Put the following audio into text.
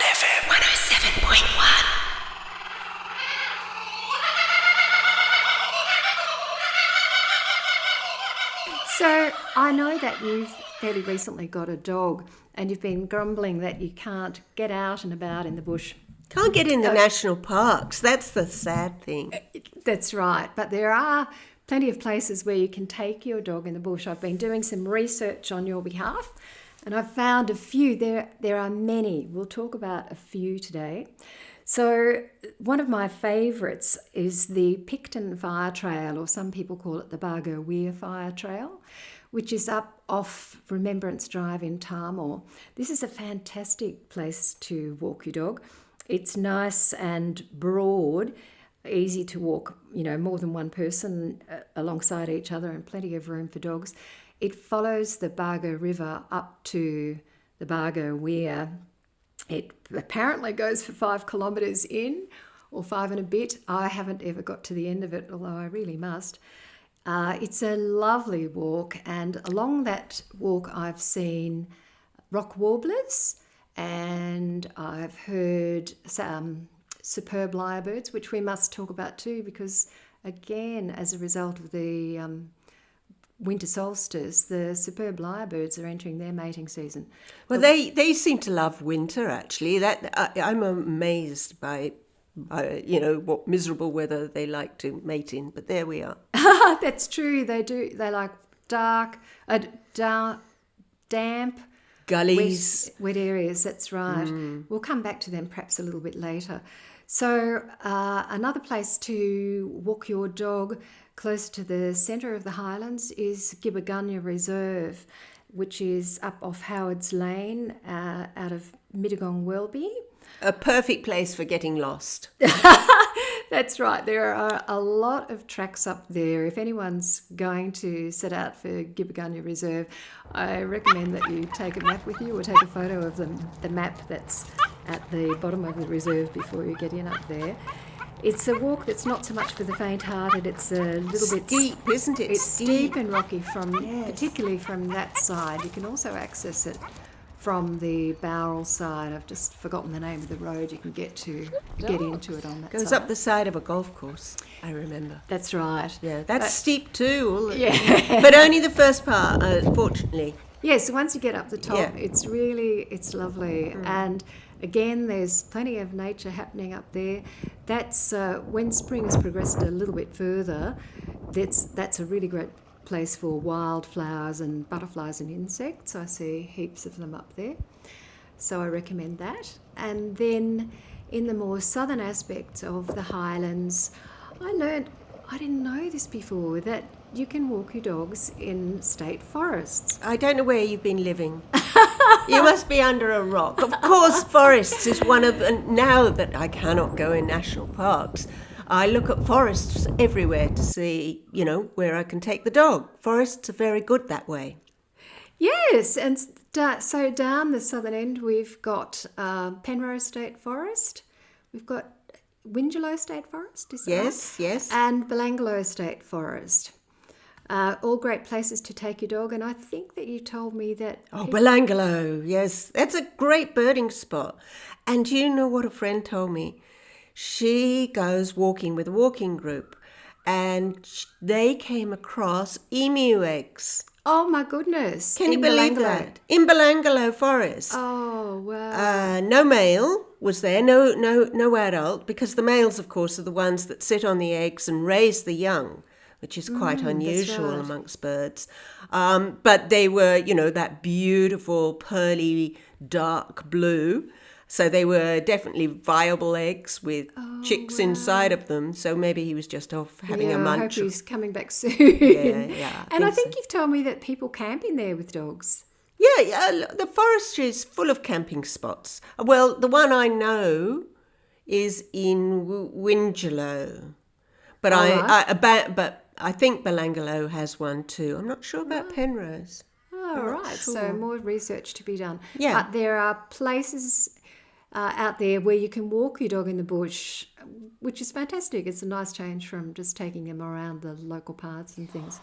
FM 107.1. So I know that you've fairly recently got a dog and you've been grumbling that you can't get out and about in the bush. Can't get in the national parks. That's the sad thing. That's right, but there are plenty of places where you can take your dog in the bush. I've been doing some research on your behalf and I've found a few. There are many. We'll talk about a few today. So one of my favourites is the Picton Fire Trail, or some people call it the Bargo Weir Fire Trail, which is up off Remembrance Drive in Tarmore. This is a fantastic place to walk your dog. It's nice and broad, easy to walk, more than one person alongside each other, and plenty of room for dogs. It follows the Bargo River up to the Bargo Weir. It apparently goes for 5 kilometres in, or 5 and a bit. I haven't ever got to the end of it, although I really must. It's a lovely walk, and along that walk I've seen rock warblers, and I've heard some superb lyrebirds, which we must talk about too, because again, as a result of the winter solstice, the superb lyrebirds are entering their mating season. Well, they seem to love winter, actually. I'm amazed by what miserable weather they like to mate in, but there we are. That's true, they do. They like dark, damp, gullies, wet areas, that's right. We'll come back to them perhaps a little bit later. So another place to walk your dog close to the centre of the Highlands is Gibbergunya Reserve, which is up off Howard's Lane out of Mittagong Welby. A perfect place for getting lost. That's right. There are a lot of tracks up there. If anyone's going to set out for Gibbergunya Reserve, I recommend that you take a map with you, or take a photo of the map that's at the bottom of the reserve before you get in up there. It's a walk that's not so much for the faint-hearted. It's a little bit steep, isn't it? It's steep and rocky, particularly from that side. You can also access it from the Bowral side. I've just forgotten the name of the road you can get into it on that side. Goes up the side of a golf course, I remember. That's right. Yeah, that's steep too. Yeah. But only the first part, unfortunately. Yes, so once you get up the top, it's lovely. And again, there's plenty of nature happening up there. That's when spring has progressed a little bit further, that's a really great place for wildflowers and butterflies and insects. I see heaps of them up there. So I recommend that. And then in the more southern aspects of the Highlands, I didn't know this before, that you can walk your dogs in state forests. I don't know where you've been living. You must be under a rock. Of course, forests is one of... And now that I cannot go in national parks, I look at forests everywhere to see, where I can take the dog. Forests are very good that way. Yes, and so down the southern end we've got Penrose State Forest, we've got Wingello State Forest, is that right? Yes. And Belanglo State Forest. All great places to take your dog, and I think that you told me that... Oh, Belanglo, yes. That's a great birding spot. And you know what a friend told me? She goes walking with a walking group, and they came across emu eggs. Oh, my goodness. Can you believe that? In Belanglo Forest. Oh, wow. No male was there, no adult, because the males, of course, are the ones that sit on the eggs and raise the young, which is quite unusual amongst birds. But they were, that beautiful, pearly, dark blue. So they were definitely viable eggs with chicks inside of them. So maybe he was just off having a munch. I hope he's coming back soon. Yeah. And I think you've told me that people camp in there with dogs. Yeah, the forestry is full of camping spots. Well, the one I know is in Wingello. But I think Belanglo has one too. I'm not sure about Penrose. Oh, right. Sure. So more research to be done. Yeah. But there are places out there where you can walk your dog in the bush, which is fantastic. It's a nice change from just taking them around the local paths and things.